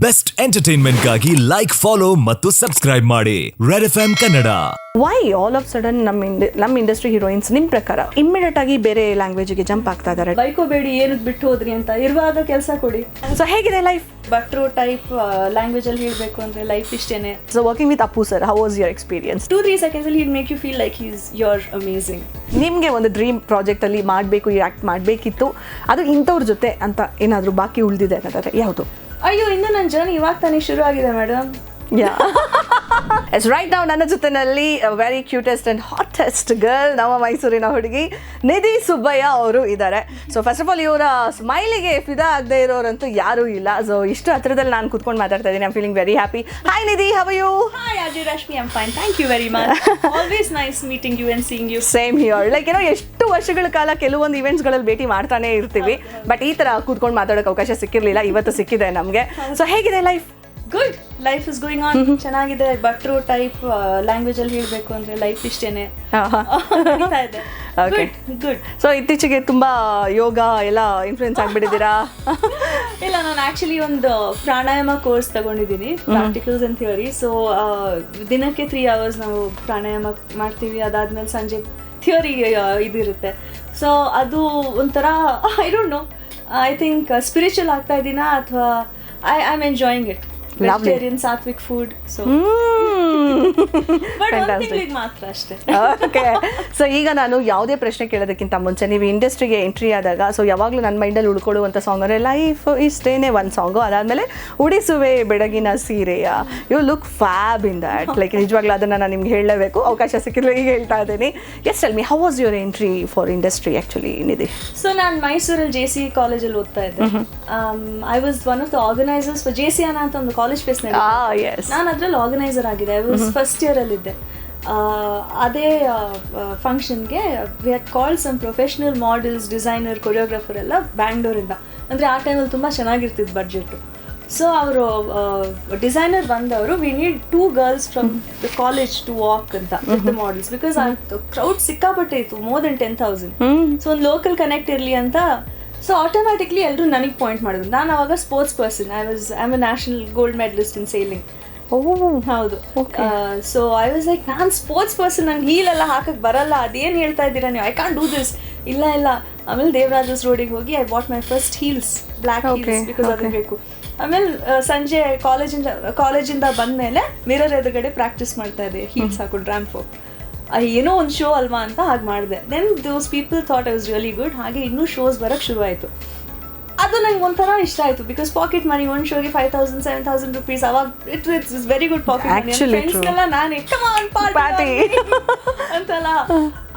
Best entertainment ಗಾಗಿ like, follow ಮತ್ತು subscribe ಮಾಡಿ red FM Kannada. Why all of sudden ನಮ್ಮ ಇಂಡಸ್ಟ್ರಿ ಹೀರೋಯಿನ್ಸ್ ನಿಮ್ ಪ್ರಕಾರ ಇಮ್ಮಿಡಿಯೇಟ್ ಆಗಿ ಬೇರೆ ಲ್ಯಾಂಗ್ವೇಜ್ಗೆ ಜಂಪ್ ಆಗ್ತಾ ಇದ್ದಾರೆ? ಬೈಕೋಬೇಡಿ, ಏನಕ್ಕೆ ಬಿಟ್ಟು ಹೋದ್ರಿ ಅಂತ, ಇರುವಾಗ ಕೆಲಸ ಕೊಡಿ. ಸೊ ಹೇಗಿದೆ ಲೈಫ್? ಭಟ್ರು ಟೈಪ್ ಲ್ಯಾಂಗ್ವೇಜ್ ಅಲ್ಲಿ ಹೇಳಬೇಕು ಅಂದ್ರೆ ಲೈಫ್ ಇಷ್ಟೇನೆ. So working with Appu sir, how was your experience? 2-3 seconds ಅಲ್ಲಿ make you feel like you're amazing. ನಿಮಗೆ ಒಂದು ಡ್ರೀಮ್ ಪ್ರಾಜೆಕ್ಟ್ ಅಲ್ಲಿ ಮಾಡಬೇಕು, ಆಕ್ಟ್ ಮಾಡಬೇಕಿತ್ತು, ಅದು ಇಂಥವ್ರ ಜೊತೆ ಅಂತ ಏನಾದರೂ ಬಾಕಿ ಉಳಿದಿದೆ ಅನ್ನೋದಾದ್ರೆ ಯಾವುದು? ಅಯ್ಯೋ, ಇನ್ನು ನನ್ನ ಜರ್ನಿ ಇವಾಗ ತಾನೇ ಶುರು ಆಗಿದೆ ಮೇಡಮ್. ರೈಟ್ ನಾವು ನನ್ನ ಜೊತೆನಲ್ಲಿ very cutest and hottest girl, ನಮ್ಮ ಮೈಸೂರಿನ ಹುಡುಗಿ ನಿಧಿ ಸುಬ್ಬಯ್ಯ ಅವರು ಇದ್ದಾರೆ. ಸೊ ಫಸ್ಟ್ ಆಫ್ ಆಲ್ ಇವರ ಸ್ಮೈಲಿಗೆ ಫಿದಾ ಆಗದೆ ಇರೋರಂತೂ ಯಾರೂ ಇಲ್ಲ. ಸೊ ಇಷ್ಟು ಹತ್ರದಲ್ಲಿ ನಾನು ಕೂತ್ಕೊಂಡು ಮಾತಾಡ್ತಾ ಇದ್ದೀನಿ. I am feeling very happy. Hi Nidhi, how are you? Hi Ajay Rashmi, I am fine, thank you very much. Always nice meeting you and seeing you. Same here. Like ಏನೋ ಎಷ್ಟು ವರ್ಷಗಳ ಕಾಲ ಕೆಲವೊಂದು ಇವೆಂಟ್ಸ್ಗಳಲ್ಲಿ ಭೇಟಿ ಮಾಡ್ತಾನೆ ಇರ್ತೀವಿ, ಬಟ್ ಈ ಥರ ಕೂತ್ಕೊಂಡು ಮಾತಾಡೋಕೆ ಅವಕಾಶ ಸಿಕ್ಕಿರಲಿಲ್ಲ. ಇವತ್ತು ಸಿಕ್ಕಿದೆ ನಮಗೆ. ಸೊ ಹೇಗಿದೆ life? Good, life is going on. ಚೆನ್ನಾಗಿದೆ. ಭಟ್ರು ಟೈಪ್ ಲ್ಯಾಂಗ್ವೇಜ್ ಅಲ್ಲಿ ಹೇಳಬೇಕು ಅಂದ್ರೆ ಲೈಫ್ ಇಷ್ಟೇನೆ ಇದೆ. ಗುಡ್. ಸೊ ಇತ್ತೀಚೆಗೆ ತುಂಬಾ ಯೋಗ ಎಲ್ಲ ಇನ್ಫ್ಲೂಯೆನ್ಸ್ ಆಗ್ಬಿಟ್ಟಿದ್ದೀರಾ? ಇಲ್ಲ, ನಾನು ಆಕ್ಚುಲಿ ಒಂದು ಪ್ರಾಣಾಯಾಮ ಕೋರ್ಸ್ ತಗೊಂಡಿದ್ದೀನಿ, ಪ್ರಾಕ್ಟಿಕಲ್ಸ್ ಅಂಡ್ ಥಿಯರಿ. ಸೊ ದಿನಕ್ಕೆ 3 hours ನಾವು ಪ್ರಾಣಾಯಾಮ ಮಾಡ್ತೀವಿ. ಅದಾದ್ಮೇಲೆ ಸಂಜೆ ಥಿಯರಿ ಇದಿರುತ್ತೆ. ಸೊ ಅದು ಒಂಥರ I don't know, I think spiritual ಆಗ್ತಾ ಇದ್ದೀನಾ ಅಥವಾ I am enjoying it. Vegetarian, satvik food. So but ಒಂದು ತಿಂಗಳಿಗೆ ಮಾತ್ರ ಅಷ್ಟೇ. ಓಕೆ. ಸೊ ಈಗ ನಾನು ಯಾವುದೇ ಪ್ರಶ್ನೆ ಕೇಳೋದಕ್ಕಿಂತ ಮುಂಚೆ, ನೀವು ಇಂಡಸ್ಟ್ರಿಗೆ ಎಂಟ್ರಿ ಆದಾಗ ಸೊ ಯಾವಾಗಲೂ ನನ್ನ ಮೈಂಡಲ್ಲಿ ಉಳ್ಕೊಳ್ಳುವಂಥ ಸಾಂಗ್ ಅಂದರೆ ಲೈಫ್ ಇಷ್ಟೇನೆ ಒಂದು ಸಾಂಗು. ಅದಾದಮೇಲೆ ಉಡಿಸುವೆ ಬೆಡಗಿನ ಸೀರೆಯ, you look fab in that. Like ನಿಜವಾಗ್ಲೂ ಅದನ್ನು ನಾನು ನಿಮ್ಗೆ ಹೇಳಲೇಬೇಕು, ಅವಕಾಶ ಸಿಕ್ಕಿದ್ರೆ ಈಗ ಹೇಳ್ತಾ ಇದ್ದೀನಿ. Yes, tell me, how was your entry for industry actually Nidhi? So ನಾನು ಮೈಸೂರಲ್ಲಿ JC ಕಾಲೇಜಲ್ಲಿ ಓದ್ತಾ ಇದ್ದೆ. I was one of the organizers for JCANA ಅಂತ ಒಂದು ಕಾಲೇಜ್ ಫೆಸ್ಟ್. ನಾನು ಅದ್ರಲ್ಲಿ ಆರ್ಗನೈಸರ್ ಆಗಿದೆ. ಐ ವಾಸ್ ಫಸ್ಟ್ ಇಯರ್ ಅಲ್ಲಿ ಇದ್ದೆ. ಅದೇ ಫಂಕ್ಷನ್ಗೆ we had called some professional models, designer, choreographer ಎಲ್ಲ ಬ್ಯಾಂಗ್ಳೂರಿಂದ. ಅಂದರೆ ಆ ಟೈಮಲ್ಲಿ ತುಂಬ ಚೆನ್ನಾಗಿರ್ತಿತ್ತು ಬಡ್ಜೆಟು. ಸೊ ಅವರು ಡಿಸೈನರ್ ಬಂದವರು, we need 2 girls from the college to walk ಅಂತ with the models, because crowd ಸಿಕ್ಕಾಪಟ್ಟೆ ಇತ್ತು, ಮೋರ್ ದೆನ್ 10,000. ಸೊ ಒಂದು ಲೋಕಲ್ ಕನೆಕ್ಟ್ ಇರಲಿ ಅಂತ. ಸೊ ಆಟೋಮ್ಯಾಟಿಕ್ಲಿ ಎಲ್ಲರೂ ನನಗೆ ಪಾಯಿಂಟ್ ಮಾಡಿದ್ರು. ನಾನು ಅವಾಗ sports person. I am a national gold medalist in sailing. ಹೌದು. ಸೊ ಐ ವಾಸ್ ಲೈಕ್, ನಾನು ಸ್ಪೋರ್ಟ್ಸ್ ಪರ್ಸನ್, ನಂಗೆ ಹೀಲೆಲ್ಲ ಹಾಕಕ್ಕೆ ಬರಲ್ಲ, ಅದೇನು ಹೇಳ್ತಾ ಇದ್ದೀರಾ ನೀವು, ಐ ಕಾಂಟ್ ಡೂ ದಿಸ್. ಇಲ್ಲ. ಆಮೇಲೆ ದೇವರಾಜಸ್ ರೋಡಿಗೆ ಹೋಗಿ I bought my first heels, black heels, because ಅದು ಬೇಕು. ಆಮೇಲೆ ಸಂಜೆ ಕಾಲೇಜಿಂದ ಬಂದಮೇಲೆ ಮಿರರ್ ಎದುರುಗಡೆ ಪ್ರಾಕ್ಟೀಸ್ ಮಾಡ್ತಾ ಇದ್ದೆ, ಹೀಲ್ಸ್ ಹಾಕೊಂಡು ರ್ಯಾಂಪ್ ವಾಕ್. ಏನೋ ಒಂದು ಶೋ ಅಲ್ವಾ ಅಂತ ಹಾಗೆ ಮಾಡಿದೆ. Then those people thought I was really good. ಹಾಗೆ ಇನ್ನೂ ಶೋಸ್ ಬರೋಕ್ಕೆ ಶುರು ಆಯಿತು. ಅದು ನಂಗೆ ಒಂಥರ ಇಷ್ಟ ಆಯಿತು, ಬಿಕಾಸ್ ಪಾಕೆಟ್ ಮನಿ ಒಂದು ಶೋಗೆ 5,000, 7,000 rupees. ಅವಾಗ it's very good pocket money. ಫ್ರೆಂಡ್ಸ್ಗೆಲ್ಲ ನಾನು ಪಾರ್ಟಿ ಅಂತಲ್ಲ.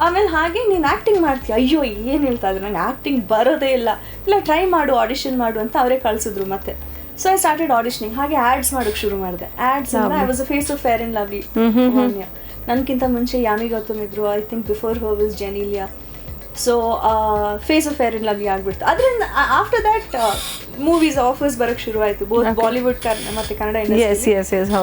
ಆಮೇಲೆ ಹಾಗೆ ನೀನು ಆ್ಯಕ್ಟಿಂಗ್ ಮಾಡ್ತೀಯ, ಅಯ್ಯೋ ಏನು ಹೇಳ್ತಾ ಇದ್ರು, ನಂಗೆ ಆ್ಯಕ್ಟಿಂಗ್ ಬರೋದೇ ಇಲ್ಲ ಟ್ರೈ ಮಾಡು, ಆಡಿಷನ್ ಮಾಡು ಅಂತ ಅವರೇ ಕಳಿಸಿದ್ರು ಮತ್ತೆ. So I started auditioning. ಹಾಗೆ ಆ್ಯಡ್ಸ್ ಮಾಡೋಕ್ಕೆ ಶುರು ಮಾಡಿದೆ. ಆ್ಯಡ್ಸ್ ಅಂದರೆ I was a face of Fair and Lovely. ನನಗಿಂತ ಮುಂಚೆ ಯಾಮಿ ಗೌತಮ್ ಇದ್ರು. I think before her was Genelia. So face of Fair and Lovely ಆಗ್ಬಿಡ್ತು. ಅದರಿಂದ ಆಫ್ಟರ್ ದ್ಯಾಟ್ ಮೂವೀಸ್ ಆಫರ್ಸ್ ಬರೋಕ್ಕೆ ಶುರು ಆಯಿತು, ಬೋತ್ ಬಾಲಿವುಡ್ ಮತ್ತು ಕನ್ನಡ ಇಂಡಸ್ಟ್ರಿ.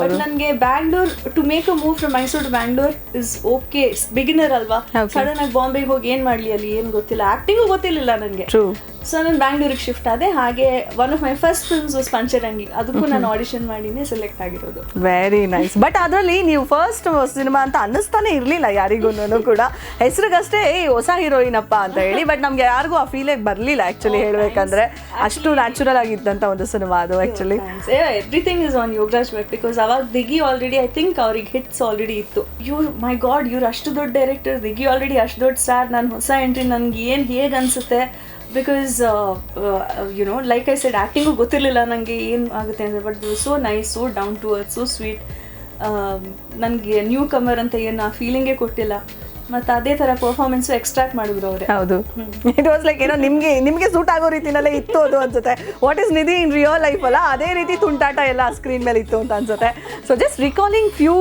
ಬಟ್ ನನಗೆ Bangalore, to make a move from Mysuru to Bangalore is okay. Beginner ಅಲ್ವಾ, ಸಡನ್ ಆಗಿ ಬಾಂಬೆಗೆ ಹೋಗಿ ಏನು ಮಾಡಲಿ ಅಲ್ಲಿ, ಏನು ಗೊತ್ತಿಲ್ಲ, ಆ್ಯಕ್ಟಿಂಗು ಗೊತ್ತಿರಲಿಲ್ಲ ನನಗೆ. ಸೊ ನಾನು ಬ್ಯಾಂಗ್ಳೂರಿಗೆ ಶಿಫ್ಟ್ ಆದೆ. ಹಾಗೆ one of my first films was Pancharangi. ಅದಕ್ಕೂ ನಾನು ಆಡಿಷನ್ ಮಾಡಿನೇ ಸೆಲೆಕ್ಟ್ ಆಗಿರೋದು. Very nice. ಬಟ್ ಅದರಲ್ಲಿ ನೀವು ಫಸ್ಟ್ ಸಿನಿಮಾ ಅಂತ ಅನ್ನಿಸ್ತಾನೆ ಇರಲಿಲ್ಲ ಯಾರಿಗೂ ಕೂಡ, ಹೆಸರಿಗಷ್ಟೇ ಹೊಸ ಹೀರೋಯಿನ್ ಅಪ್ಪ ಅಂತ ಹೇಳಿ. ಬಟ್ ನಮ್ಗೆ ಯಾರಿಗೂ ಆ ಫೀಲೇ ಬರಲಿಲ್ಲ ಆ್ಯಕ್ಚುಲಿ ಹೇಳಬೇಕಂದ್ರೆ. ಅಷ್ಟು ನ್ಯಾಚುರಲ್ ಆಗಿದ್ದಂಥ ಒಂದು ಸಿನಿಮಾ ಅದು actually. Everything is on Yograj Bhat, because ಅವಾಗ ದಿಗಿ ಆಲ್ರೆಡಿ, ಐ ಥಿಂಕ್ ಅವ್ರಿಗೆ ಹಿಟ್ಸ್ ಆಲ್ರೆಡಿ ಇತ್ತು. ಮೈ ಗಾಡ್, ಇವ್ರು ಅಷ್ಟು ದೊಡ್ಡ ಡೈರೆಕ್ಟರ್, ದಿಗಿ ಆಲ್ರೆಡಿ ಅಷ್ಟು ದೊಡ್ಡ ಸ್ಟಾರ್. ನಾನು ಹೊಸ ಎಂಟ್ರಿ, ನನಗೆ ಹೇಗೆ ಅನಿಸುತ್ತೆ, because like I said, acting ಗೊತ್ತಿರಲಿಲ್ಲ ನನಗೆ ಏನು ಆಗುತ್ತೆ ಅಂತ. But do so nice, so down to earth, so sweet. ನನಗೆ ನ್ಯೂ ಕಮರ್ ಅಂತ ಏನು ಆ ಫೀಲಿಂಗೇ ಕೊಟ್ಟಿಲ್ಲ. ಮತ್ತು ಅದೇ ಥರ ಪರ್ಫಾರ್ಮೆನ್ಸು ಎಕ್ಸ್ಟ್ರಾಕ್ಟ್ ಮಾಡಿದ್ರು ಅವರೇ. ಹೌದು, ಇಟ್ ವಾಸ್ ಲೈಕ್ ಏನೋ ನಿಮಗೆ ಸೂಟ್ ಆಗೋ ರೀತಿನಲ್ಲೇ ಇತ್ತು ಅದು ಅನ್ಸುತ್ತೆ. What is Nidhi in real life ಅಲ್ಲ, ಅದೇ ರೀತಿ ತುಂಟಾಟ ಎಲ್ಲ ಸ್ಕ್ರೀನ್ ಮೇಲೆ ಇತ್ತು ಅಂತ ಅನ್ಸುತ್ತೆ. So just recalling few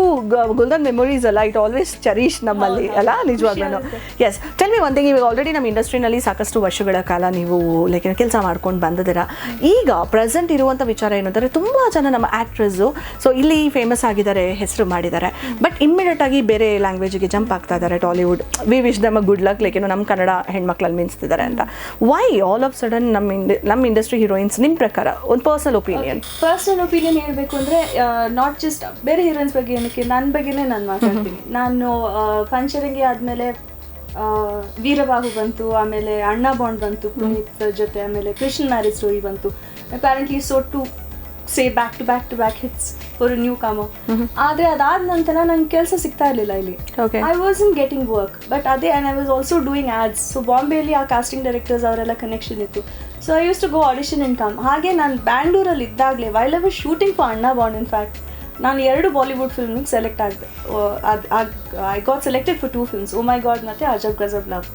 golden memories ಅಲ್ಲ, ಇಟ್ ಆಲ್ವೇಸ್ ಚರೀಶ್ ನಮ್ಮಲ್ಲಿ ಅಲ್ಲ, ನಿಜವಾಗ್ಲೂ. Yes, tell me one thing, ಇವಾಗ ಆಲ್ರೆಡಿ ನಮ್ಮ ಇಂಡಸ್ಟ್ರಿನಲ್ಲಿ ಸಾಕಷ್ಟು ವರ್ಷಗಳ ಕಾಲ ನೀವು ಲೈಕ್ ಕೆಲಸ ಮಾಡ್ಕೊಂಡು ಬಂದಿದ್ದೀರಾ. ಈಗ ಪ್ರೆಸೆಂಟ್ ಇರುವಂಥ ವಿಚಾರ ಏನು ಅಂದರೆ, ತುಂಬ ಜನ ನಮ್ಮ ಆ್ಯಕ್ಟ್ರಸ್ಸು ಸೊ ಇಲ್ಲಿ ಫೇಮಸ್ ಆಗಿದ್ದಾರೆ, ಹೆಸರು ಮಾಡಿದ್ದಾರೆ, ಬಟ್ ಇಮ್ಮಿಡಿಯೇಟ್ ಆಗಿ ಬೇರೆ ಲ್ಯಾಂಗ್ವೇಜಿಗೆ ಜಂಪ್ ಆಗ್ತಾ ಇದ್ದಾರೆ. Bollywood, we wish dum a good luck, like ಏನೋ ನಮ್ಮ ಕನ್ನಡ ಹೆಣ್ಮಕ್ಳಲ್ಲಿ ಮಿಂಚ್ತಿದ್ದಾರೆ ಅಂತ. ವೈ ಆಲ್ ಆಫ್ ಸಡನ್ ನಮ್ಮ ಇಂಡಸ್ಟ್ರಿ ಹೀರೋಯಿನ್ಸ್ ನಿಮ್ಮ ಪ್ರಕಾರ ಒಂದು ಪರ್ಸನಲ್ ಒಪಿನಿಯನ್ ಹೇಳಬೇಕು ಅಂದರೆ ನಾಟ್ ಜಸ್ಟ್ ಬೇರೆ ಹೀರೋಯಿನ್ಸ್ ಬಗ್ಗೆ ಏನಕ್ಕೆ, ನನ್ನ ಬಗ್ಗೆನೇ ನಾನು ಮಾತಾಡ್ತೀನಿ. ನಾನು ಪಂಚರಂಗಿ ಆದಮೇಲೆ ವೀರಬಾಹು ಬಂತು, ಆಮೇಲೆ ಅಣ್ಣ ಬಾಂಡ್ ಬಂತು ಪುನೀತ್ ಜೊತೆ, ಆಮೇಲೆ ಕೃಷ್ಣ ಮ್ಯಾರೇಜ್ ಸ್ಟೋರಿ ಬಂತು. Apparently so to say back to back hits for newcomer. ಆದರೆ ಅದಾದ ನಂತರ ನಂಗೆ ಕೆಲಸ ಸಿಗ್ತಾ ಇರಲಿಲ್ಲ ಇಲ್ಲಿ. I was in getting work, but ಅದೇ and I was also doing ads. So ಬಾಂಬೆಯಲ್ಲಿ ಆ ಕಾಸ್ಟಿಂಗ್ ಡೈರೆಕ್ಟರ್ಸ್ ಅವರೆಲ್ಲ ಕನೆಕ್ಷನ್ ಇತ್ತು. So I used to go audition in come. ಹಾಗೆ ನಾನು ಬ್ಯಾಂಗ್ಳೂರಲ್ಲಿ ಇದ್ದಾಗಲೇ while I was shooting for Anna Bond, in fact ನಾನು 2 ಬಾಲಿವುಡ್ ಫಿಲ್ಮಿಗೆ ಸೆಲೆಕ್ಟ್ ಆಗಿದೆ. I got selected for 2 films, oh my god ಮತ್ತು ಅಜಬ್ ಗಜಬ್ ಲವ್.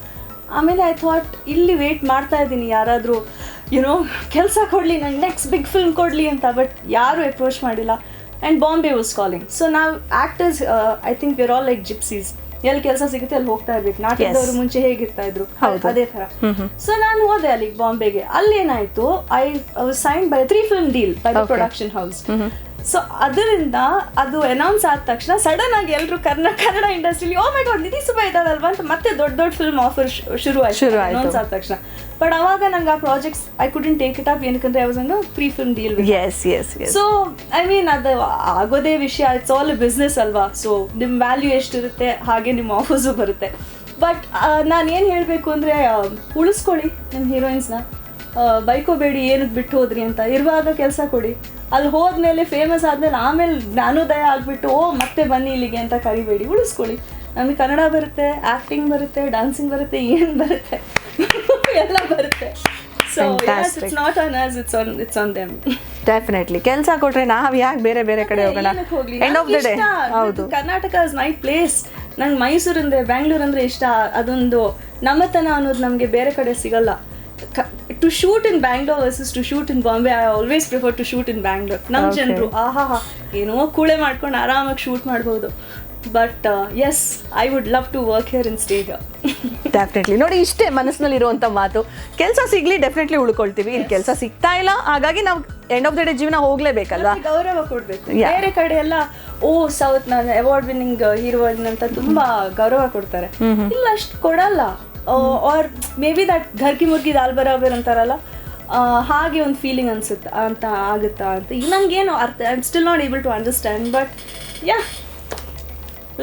ಆಮೇಲೆ ಐ ಥಾಟ್ ಇಲ್ಲಿ ವೇಟ್ ಮಾಡ್ತಾ ಇದ್ದೀನಿ ಯಾರಾದರೂ ಯುನೋ ಕೆಲಸ ಕೊಡಲಿ, ನಂಗೆ ನೆಕ್ಸ್ಟ್ ಬಿಗ್ ಫಿಲ್ಮ್ ಕೊಡಲಿ ಅಂತ. ಬಟ್ ಯಾರೂ ಅಪ್ರೋಚ್ ಮಾಡಿಲ್ಲ. And Bombay was calling. So ನಾವು actors I think we are all like gypsies, ಎಲ್ಲಿ ಕೆಲಸ ಸಿಗುತ್ತೆ ಅಲ್ಲಿ ಹೋಗ್ತಾ ಇರ್ಬೇಕು. ನಾಟಕದವರು ಮುಂಚೆ ಹೇಗಿರ್ತಾ ಇದ್ರು ಅದೇ ಥರ. ಸೊ ನಾನು ಹೋದೆ ಅಲ್ಲಿಗೆ ಬಾಂಬೆಗೆ. ಅಲ್ಲೇನಾಯಿತು, I was signed by 3 film deal by the production house. So ಅದರಿಂದ ಅದು ಅನೌನ್ಸ್ ಆದ ತಕ್ಷಣ ಸಡನ್ ಆಗಿ ಎಲ್ಲರೂ ಕನ್ನಡ ಇಂಡಸ್ಟ್ರಿಲಿ oh my god Nidhi Subba ಇದ್ದಾರಲ್ವಾ ಅಂತ ಮತ್ತೆ ದೊಡ್ಡ ಫಿಲ್ಮ್ ಆಫರ್ ಶುರು ಆಯ್ತು ಅನೌನ್ಸ್ ಆದ ತಕ್ಷಣ. ಬಟ್ ಅವಾಗ ನಂಗೆ ಆ projects I couldn't take it up, ಏನಕ್ಕಂದ್ರೆ I was on 3 film deal. So I mean ಅದು ಆಗೋದೇ ವಿಷಯ, ಇಟ್ಸ್ ಆಲ್ ಬಿಸ್ನೆಸ್ ಅಲ್ವಾ. ಸೊ ನಿಮ್ಮ ವ್ಯಾಲ್ಯೂ ಎಷ್ಟಿರುತ್ತೆ ಹಾಗೆ ನಿಮ್ಮ ಆಫರ್ಸು ಬರುತ್ತೆ. ಬಟ್ ನಾನು ಏನು ಹೇಳಬೇಕು ಅಂದರೆ, ಉಳಿಸ್ಕೊಳ್ಳಿ ನಿಮ್ಮ ಹೀರೋಯಿನ್ಸ್ನ, ಬೈಕೋಬೇಡಿ ಏನಕ್ಕೆ ಬಿಟ್ಟು ಹೋದ್ರಿ ಅಂತ. ಇರುವಾಗ ಕೆಲಸ ಕೊಡಿ, ಅಲ್ಲಿ ಹೋದ್ಮೇಲೆ ಫೇಮಸ್ ಆದ್ಮೇಲೆ ಆಮೇಲೆ ಜ್ಞಾನೋದಯ ಆಗ್ಬಿಟ್ಟು ಓ ಮತ್ತೆ ಬನ್ನಿ ಇಲ್ಲಿಗೆ ಅಂತ ಕರಿಬೇಡಿ. ಉಳಿಸ್ಕೊಳ್ಳಿ. ನಮಗೆ ಕನ್ನಡ ಬರುತ್ತೆ, ಆ್ಯಕ್ಟಿಂಗ್ ಬರುತ್ತೆ, ಡಾನ್ಸಿಂಗ್ ಬರುತ್ತೆ, ಏನು ಬರುತ್ತೆ ಎಲ್ಲ ಬರುತ್ತೆ. So it's not on us, it's on them. Definitely ಕೆಲಸ ಕೊಟ್ರೆ ನಾವು ಯಾಕೆ ಬೇರೆ ಕಡೆ ಹೋಗೋಣ. ಎಂಡ್ ಆಫ್ ದ ಡೇ ಹೌದು, ಕರ್ನಾಟಕ ಇಸ್ ಮೈ ಪ್ಲೇಸ್. ನಂಗೆ ಮೈಸೂರಿಂದ ಬ್ಯಾಂಗ್ಳೂರ್ ಅಂದರೆ ಇಷ್ಟ. ಅದೊಂದು ನಮ್ಮತನ ಅನ್ನೋದು ನಮಗೆ ಬೇರೆ ಕಡೆ ಸಿಗಲ್ಲ. To shoot in Bangalore versus to shoot in Bombay, I always prefer to shoot in Bangalore. ನಮ್ಮ ಜನರು ಏನೋ ಕೂಳೆ ಮಾಡ್ಕೊಂಡು ಆರಾಮಾಗಿ ಶೂಟ್ ಮಾಡ್ಬೋದು. But yes, I would love to work here in stay here. Definitely. ನೋಡಿ, ಇಷ್ಟೇ ಮನಸ್ಸಿನಲ್ಲಿರುವಂಥ ಮಾತು. ಕೆಲಸ ಸಿಗಲಿ, ಡೆಫಿನೆಟ್ಲಿ ಉಳ್ಕೊಳ್ತೀವಿ. ಇಲ್ಲಿ ಕೆಲಸ ಸಿಗ್ತಾ ಇಲ್ಲ, ಹಾಗಾಗಿ ನಾವು ಎಂಡ್ ಆಫ್ ದ ಡೇ ಜೀವನ ಹೋಗಲೇಬೇಕಲ್ವಾ. ಗೌರವ ಕೊಡಬೇಕು. ಬೇರೆ ಕಡೆ ಎಲ್ಲ ಸೌತ್ ನಾನು ಅವಾರ್ಡ್ ವಿನ್ನಿಂಗ್ ಹೀರೋಯಿನ್ ಅಂತ ತುಂಬಾ ಗೌರವ ಕೊಡ್ತಾರೆ. ಇಲ್ಲ ಅಷ್ಟು ಕೊಡಲ್ಲ. ಆರ್ ಮೇ ಬಿ ದಟ್ ಘರ್ ಕಿ ಮುರ್ಗಿ ದಾಲ್ ಬರಾಬರ್ ಅಂತಾರಲ್ಲ, ಹಾಗೆ ಒಂದು ಫೀಲಿಂಗ್ ಅನ್ಸುತ್ತೆ ಅಂತ ಆಗುತ್ತಾ ಅಂತ. ನನಗೇನು ಅರ್ಥ, I am still not able to understand. But yeah,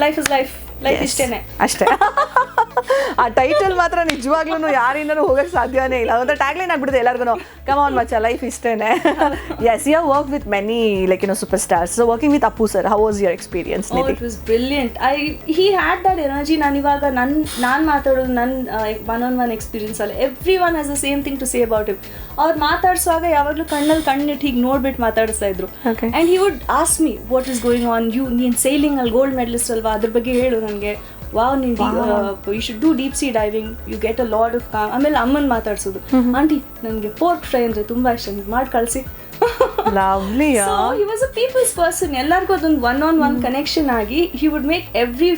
life is life ಇಷ್ಟೇನೆ ಅಷ್ಟೇ. ಆ ಟೈಟಲ್ ಮಾತ್ರ ನಿಜವಾಗ್ಲೂ ಯಾರಿಂದನೂ ಹೋಗಕ್ಕೆ ಸಾಧ್ಯನೇ ಇಲ್ಲ. ಒಂದು ಟ್ಯಾಗ್ಲೈನ್ ಆಗ್ಬಿಡುತ್ತೆ ಎಲ್ಲರಿಗೂ, ಕಮ್ ಆನ್ ಮಚ್ಚ, ಲೈಫ್ ಇಷ್ಟೇನೆ. Yes, you work with many like super stars. So working with Appu sir, how was your experience? It was brilliant. He had that energy. ನಾನಿವಾಗ ನಾನು ಮಾತಾಡೋದು ನನ್ನ ಒನ್ ಎಕ್ಸ್ಪೀರಿಯನ್ಸ್ ಅಲ್ಲ. Everyone has the same thing to say about him. ಅವ್ರು ಮಾತಾಡ್ಸುವಾಗ ಯಾವಾಗಲೂ ಕಣ್ಣಿಟ್ಟು ಹೀಗೆ ನೋಡ್ಬಿಟ್ಟು ಮಾತಾಡಿಸ್ತಾ ಇದ್ರು. And he would ask me what is going on, ನೀನು ಸೈಲಿಂಗ್ ಅಲ್ಲಿ ಗೋಲ್ಡ್ ಮೆಡಲಿಸ್ಟ್ ಅಲ್ವಾ, ಅದ್ರ ಬಗ್ಗೆ ಹೇಳು ನನಗೆ. ವಾವ್, ನೀವು you should do deep sea diving, you get a lot of calm. ಆಮೇಲೆ ಅಮ್ಮನ್ ಮಾತಾಡ್ಸೋದು, ಆಂಟಿ ನನಗೆ ಪೋರ್ಕ್ ಫ್ರೈ ಅಂದರೆ ತುಂಬ ಇಷ್ಟ, ನೀವು ಮಾಡಿ ಕಳಿಸಿ. So he was a people's person. ಎಲ್ಲರಿಗೂ ಅದೊಂದು ಒನ್ ಕನೆಕ್ಷನ್ ಆಗಿ he would make every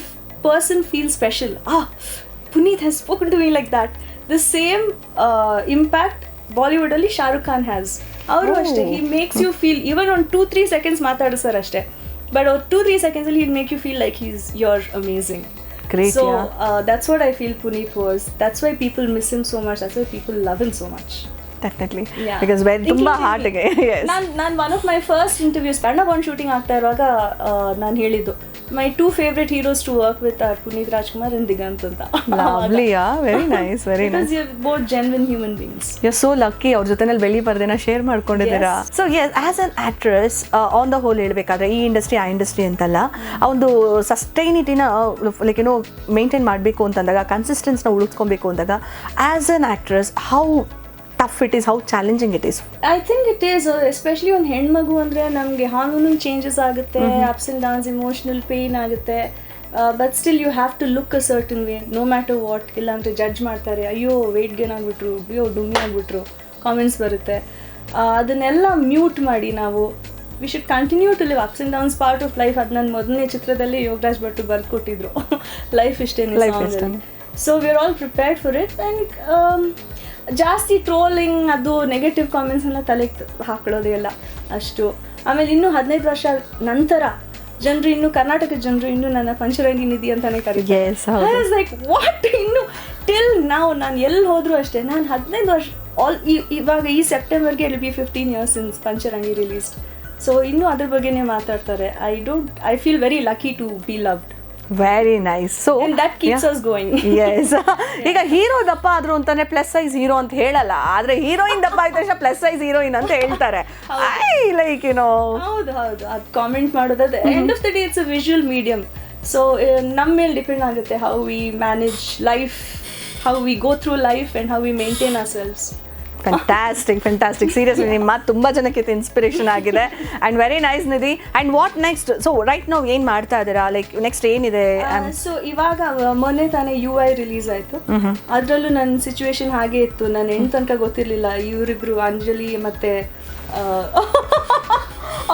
person feel special. Puneeth has spoken to me like that. The same impact Bollywood ಅಲ್ಲಿ ಶಾರುಖ್ ಖಾನ್ ಹ್ಯಾಸ್. ಅವರು ಅಷ್ಟೇ, ಹಿ ಮೇಕ್ಸ್ ಯು ಫೀಲ್ ಇವನ್ ಒಂದು 2-3 ಸೆಕೆಂಡ್ಸ್ ಮಾತಾಡಿಸ್ತಾರೆ ಅಷ್ಟೇ. ಬಟ್ 2-3 seconds ಅಲ್ಲಿ he'll make you feel like you're amazing. Great. So that's what I feel Puneet was. That's why people miss him so much. That's why people love him so much. Definitely. Yeah. Because very ತುಂಬಾ heart ಗೆ. Yes. ನಾನು one of my first interviews ಅಣ್ಣ bond shooting ಆಗ್ತಾ ಇರುವಾಗ ನಾನು ಹೇಳಿದ್ದು, my 2 favorite heroes to work with are Puneet Rajkumar and Digant anta. Lovely, yeah, very nice, very nice. Because you're both genuine human beings. You're so lucky ಅವ್ರ ಜೊತೆನಲ್ಲಿ ಬೆಳ್ಳಿ ಪರದೆನ share ಮಾಡ್ಕೊಂಡಿದ್ದೀರಾ. So yes, as an actress on the whole ಹೇಳ್ಬೇಕಾದ್ರೆ ಈ industry ಆ industry ಅಂತಲ್ಲ, ಆ ಒಂದು ಸಸ್ಟೈನಿಟಿನ ಲೈಕ್ ಏನೋ ಮೇಂಟೈನ್ ಮಾಡಬೇಕು ಅಂತಂದಾಗ, ಕನ್ಸಿಸ್ಟೆನ್ಸ್ನ ಉಳಿಸ್ಕೊಬೇಕು ಅಂದಾಗ, as an actress how tough it is, how challenging it is? I think it is, especially on ಹೆಣ್ಮಗು ಅಂದರೆ ನಮಗೆ ಹಾರ್ಮೋನಲ್ ಚೇಂಜಸ್ ಆಗುತ್ತೆ, ups and downs, emotional pain ಆಗುತ್ತೆ. But still you have to look a certain way, no matter what. ಇಲ್ಲಾಂದರೆ judge ಮಾಡ್ತಾರೆ, ಅಯ್ಯೋ weight gain ಆಗಿಬಿಟ್ರು, ಅಯ್ಯೋ ಡುಮ್ಮಿ ಆಗಿಬಿಟ್ರು, comments ಬರುತ್ತೆ. ಅದನ್ನೆಲ್ಲ ಮ್ಯೂಟ್ ಮಾಡಿ ನಾವು we should continue to live ups and downs, part of life. ಅದು ನನ್ನ ಮೊದಲನೇ ಚಿತ್ರದಲ್ಲಿ ಯೋಗರಾಜ್ ಭಟ್ರು ಬರೆದು ಕೊಟ್ಟಿದ್ರು, ಲೈಫ್ ಇಷ್ಟೇನೆ. So we are all prepared for it. And ಜಾಸ್ತಿ ಟ್ರೋಲಿಂಗ್, ಅದು ನೆಗೆಟಿವ್ ಕಾಮೆಂಟ್ಸ್ ಎಲ್ಲ ತಲೆಗೆ ಹಾಕೊಳ್ಳೋದೇ ಇಲ್ಲ ಅಷ್ಟು. ಆಮೇಲೆ ಇನ್ನೂ 15 ವರ್ಷ ನಂತರ ಜನರು ಇನ್ನು ಕರ್ನಾಟಕದ ಜನರು ಇನ್ನು ನನ್ನ ಪಂಚರಂಗಿ ನಿಧಿ ಅಂತಾನೆ ಕರೀತಾರೆ. Yes, ಹೌದು. I was like, what? ಇನ್ನು ಟಿಲ್ ನಾವು ನಾನು ಎಲ್ಲಿ ಹೋದ್ರು ಅಷ್ಟೇ, ನಾನು 15 ವರ್ಷ ಇವಾಗ ಈ ಸೆಪ್ಟೆಂಬರ್ಗೆ it will be 15 years since Pancharangi released. So ಇನ್ನೂ ಅದ್ರ ಬಗ್ಗೆನೇ ಮಾತಾಡ್ತಾರೆ. I feel very lucky to be loved. Very nice. So that keeps us going. Yes. ಈಗ ಹೀರೋ ದಪ್ಪ ಆದ್ರು ಅಂತಾನೆ ಪ್ಲಸ್ ಸೈಜ್ ಹೀರೋ ಅಂತ ಹೇಳಲ್ಲ, ಆದ್ರೆ ಹೀರೋಯಿನ್ ದಪ್ಪ ಆದ ತಕ್ಷಣ ಪ್ಲಸ್ ಸೈಜ್ ಹೀರೋಯಿನ್ ಅಂತ ಹೇಳ್ತಾರೆ. ಲೈಕ್ ಹೌದು ಅದು ಕಾಮೆಂಟ್ ಮಾಡೋದು. End of the day it's a visual medium. So ನಮ್ಮ ಮೇಲೆ ಡಿಪೆಂಡ್ ಆಗುತ್ತೆ how we manage life, how we go through life and how we maintain ourselves. Fantastic seriously ನಿಮ್ಮ ಮಾತು ತುಂಬ ಜನಕ್ಕೆ ಇನ್ಸ್ಪಿರೇಷನ್ ಆಗಿದೆ and very nice Nidhi. And what next? So right ನಾವು ಏನು ಮಾಡ್ತಾ ಇದ್ದೀರಾ, ಲೈಕ್ ನೆಕ್ಸ್ಟ್ ಏನಿದೆ? ಸೊ ಇವಾಗ ಮೊನ್ನೆ ತಾನೇ UI ರಿಲೀಸ್ ಆಯಿತು. ಅದರಲ್ಲೂ ನನ್ನ ಸಿಚುವೇಶನ್ ಹಾಗೆ ಇತ್ತು. ನಾನು ಹೆಣ್ಣು ತನಕ ಗೊತ್ತಿರಲಿಲ್ಲ. ಇವರಿಬ್ರು ಅಂಜಲಿ ಮತ್ತೆ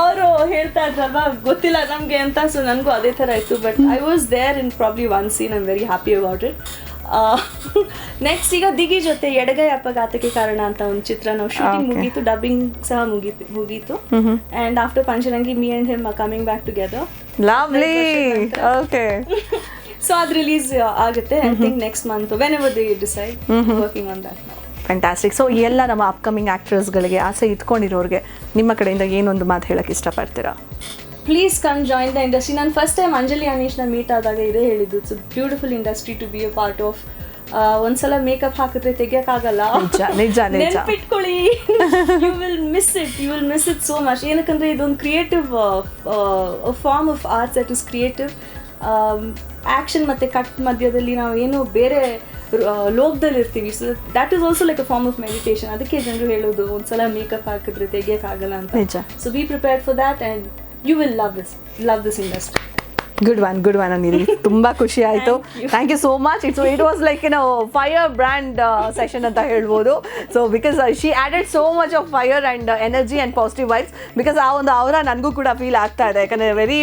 ಅವರು ಹೇಳ್ತಾ ಇದ್ರಲ್ವಾ ಗೊತ್ತಿಲ್ಲ ನಮಗೆ ಅಂತ. ಸೊ ನನಗೂ ಅದೇ ಥರ ಇತ್ತು. But I was there in probably one scene. I am very happy about it. Next ಈಗ ದಿಗಿ ಜೊತೆ ಎಡಗೈ ಅಪಘಾತಕ್ಕೆ ಕಾರಣ ಅಂತ ಒಂದು ಚಿತ್ರ ನಾವು ಶೂಟಿಂಗ್ ಮುಗೀತು, ಡಬ್ಬಿಂಗ್ ಸಹ ಮುಗೀತು. And after Panchrangi me and him are coming back together. Lovely. Okay. So ಅದು ರಿಲೀಸ್ ಆಗುತ್ತೆ I think next month, whenever they decide, working on that. Fantastic. So ಎಲ್ಲ ನಮ್ಮ ಅಪ್ಕಮಿಂಗ್ ಆ್ಯಕ್ಟರ್ಸ್ಗಳಿಗೆ ಆಸೆ ಇಟ್ಕೊಂಡಿರೋರಿಗೆ ನಿಮ್ಮ ಕಡೆಯಿಂದ ಏನೊಂದು ಮಾತು ಹೇಳಕ್ಕೆ ಇಷ್ಟಪಡ್ತೀರಾ? Please come join the industry. ನಾನು ಫಸ್ಟ್ ಟೈಮ್ ಅಂಜಲಿ ಅನೀಶ್ನ ಮೀಟ್ ಆದಾಗ ಇದೇ ಹೇಳಿದ್ದು, it's a beautiful industry to be a part of. ಒಂದ್ಸಲ ಮೇಕಪ್ ಹಾಕಿದ್ರೆ ತೆಗಿಯಕ್ಕಾಗಲ್ಲ, ನಿಜ ನೆನ್ಪಿಟ್ಕೊಳ್ಳಿ. You will miss it so much. ಏನಕ್ಕಂದ್ರೆ ಇದೊಂದು creative form of arts that is creative. Action ಮತ್ತು ಕಟ್ ಮಧ್ಯದಲ್ಲಿ ನಾವು ಏನು ಬೇರೆ ಲೋಕದಲ್ಲಿ ಇರ್ತೀವಿ. So that is also like a form of meditation. ಅದಕ್ಕೆ ಜನರು ಹೇಳೋದು ಒಂದ್ಸಲ ಮೇಕಪ್ ಹಾಕಿದ್ರೆ ತೆಗಿಯಕ್ಕಾಗಲ್ಲ ಅಂತ. So be prepared for that and you will love this industry. Good one ಅಂದಿರಿ. ತುಂಬ ಖುಷಿ ಆಯಿತು. Thank you so much. It was like firebrand session ಅಂತ ಹೇಳ್ಬೋದು. So because she added so much of fire and energy and positive vibes. Because ಆ ಒಂದು ಅವರ ನನಗೂ ಕೂಡ ಫೀಲ್ ಆಗ್ತಾ ಇದೆ. ಯಾಕಂದರೆ very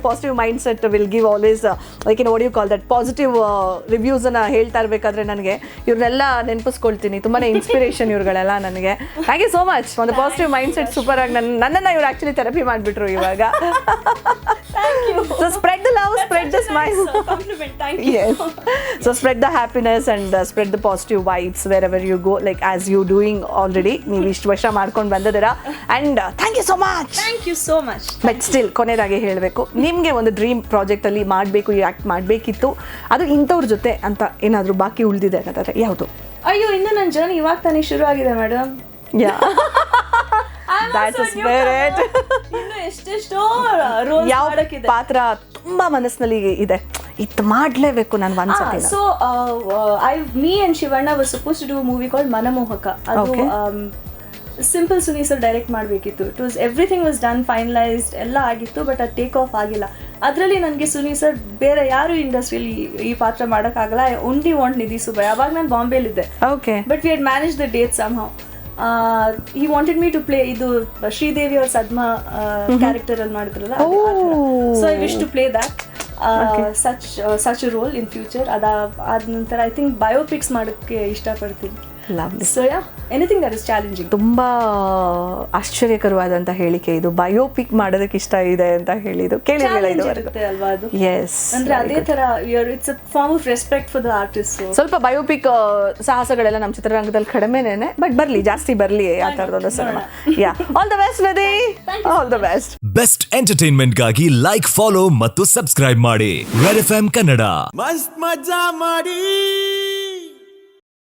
positive mindset will give always what you call that positive ರಿವ್ಯೂಸನ್ನು ಹೇಳ್ತಾ ಇರಬೇಕಾದ್ರೆ ನನಗೆ ಇವ್ರನ್ನೆಲ್ಲ ನೆನಪಿಸ್ಕೊಳ್ತೀನಿ. ತುಂಬಾ ಇನ್ಸ್ಪಿರೇಷನ್ ಇವ್ರುಗಳೆಲ್ಲ ನನಗೆ. Thank you so much. ಒಂದು ಪಾಸಿಟಿವ್ ಮೈಂಡ್ ಸೆಟ್ ಸೂಪರ್ ಆಗಿ ನನ್ನನ್ನು ಇವ್ರು ಆ್ಯಕ್ಚುಲಿ ಥೆರಪಿ ಮಾಡಿಬಿಟ್ರು ಇವಾಗ. So spread the love, spread the smile. Compliment, thank you. Yes. So spread the happiness and spread the positive vibes wherever you go, like as you doing already. ನೀವು ಇಷ್ಟು ವರ್ಷ ಮಾಡ್ಕೊಂಡು ಬಂದಿದ್ದೀರಾ and thank you so much. Thank you so much. But still ಕೊನೆಯದಾಗಿ ಹೇಳಬೇಕು, ನಿಮಗೆ ಒಂದು dream ಪ್ರಾಜೆಕ್ಟಲ್ಲಿ ಮಾಡಬೇಕು, ಆ್ಯಕ್ಟ್ ಮಾಡಬೇಕಿತ್ತು, ಅದು ಇಂಥವ್ರ ಜೊತೆ ಅಂತ ಏನಾದರೂ ಬಾಕಿ ಉಳಿದಿದೆ ಅನ್ನೋದಾದ್ರೆ ಯಾವುದು? ಅಯ್ಯೋ, ಇನ್ನು ನನ್ನ ಜರ್ನಿ ಇವಾಗ ತಾನೇ ಶುರು ಆಗಿದೆ ಮೇಡಮ್. That's a spirit. ಇನ್ನು ಎಷ್ಟೆಷ್ಟೋ ರೋಲ್ಸ್ ಮಾಡಕ್ಕಿದೆ. ಪಾತ್ರ ತುಂಬಾ ಮನಸ್ಸಿನಲ್ಲಿ ಇದೆ, ಇದು ಮಾಡಲೇಬೇಕು ನಾನು ಒಂದ್ಸತಿ. So me and Shivana was supposed to do a movie called ಮನಮೋಹಕ. ಅದು ಸಿಂಪಲ್ ಸುನಿ ಸರ್ ಡೈರೆಕ್ಟ್ ಮಾಡಬೇಕಿತ್ತು. It was everything was done, finalised ಎಲ್ಲ ಆಗಿತ್ತು. ಬಟ್ ಅದು ಟೇಕ್ ಆಫ್ ಆಗಿಲ್ಲ. ಅದರಲ್ಲಿ ನನಗೆ ಸುನಿ ಸರ್ ಬೇರೆ ಯಾರು ಇಂಡಸ್ಟ್ರಿಯಲ್ಲಿ ಈ ಪಾತ್ರ ಮಾಡೋಕ್ಕಾಗಲ್ಲ, I only want Nidhi Subbaiah. ಅವಾಗ ನಾನು ಬಾಂಬೆಲಿದ್ದೆ. Okay. But we had manage the date somehow. he wanted me to play ಇದು ಶ್ರೀದೇವಿ ಅವ್ರ ಸದ್ಮಾ ಕ್ಯಾರೆಕ್ಟರ್ ಅಲ್ಲಿ ಮಾಡಿದ್ರಲ್ಲ, so I wish to play that such a role in future. ಅದಾದ ನಂತರ ಐ ಥಿಂಕ್ ಬಯೋಪಿಕ್ಸ್ ಮಾಡೋಕ್ಕೆ ಇಷ್ಟಪಡ್ತೀನಿ. So yeah, anything that is challenging. ತುಂಬ ಆಶ್ಚರ್ಯಕರವಾದಂಥ ಹೇಳಿಕೆ ಇದು, ಬಯೋಪಿಕ್ ಮಾಡೋದಕ್ಕೆ ಇಷ್ಟ ಇದೆ ಅಂತ ಹೇಳಿದ್ದು ಕೇಳಿರಲಿಲ್ಲ ಇದುವರೆಗೂ ಅಲ್ವಾ? ಅದು ಎಸ್, ಅಂದ್ರೆ ಅದೇ ಥರ it's a form of respect for the artist. ಸ್ವಲ್ಪ ಬಯೋಪಿಕ್ ಸಾಹಸಗಳೆಲ್ಲ ನಮ್ಮ ಚಿತ್ರರಂಗದಲ್ಲಿ ಕಡಿಮೆನೇನೆ, ಬಟ್ ಬರಲಿ, ಜಾಸ್ತಿ ಬರಲಿ ಆ ಥರದೊಂದು ಸಿನಿಮಾ. Yeah, all the best Nidhi, all the best. Best ಎಂಟರ್ಟೈನ್ಮೆಂಟ್ಗಾಗಿ ಲೈಕ್, ಫಾಲೋ ಮತ್ತು ಸಬ್ಸ್ಕ್ರೈಬ್ ಮಾಡಿ ರೆಡ್ FM ಕನ್ನಡ. ಮಸ್ತ್ ಮಜಾ ಮಾಡಿ.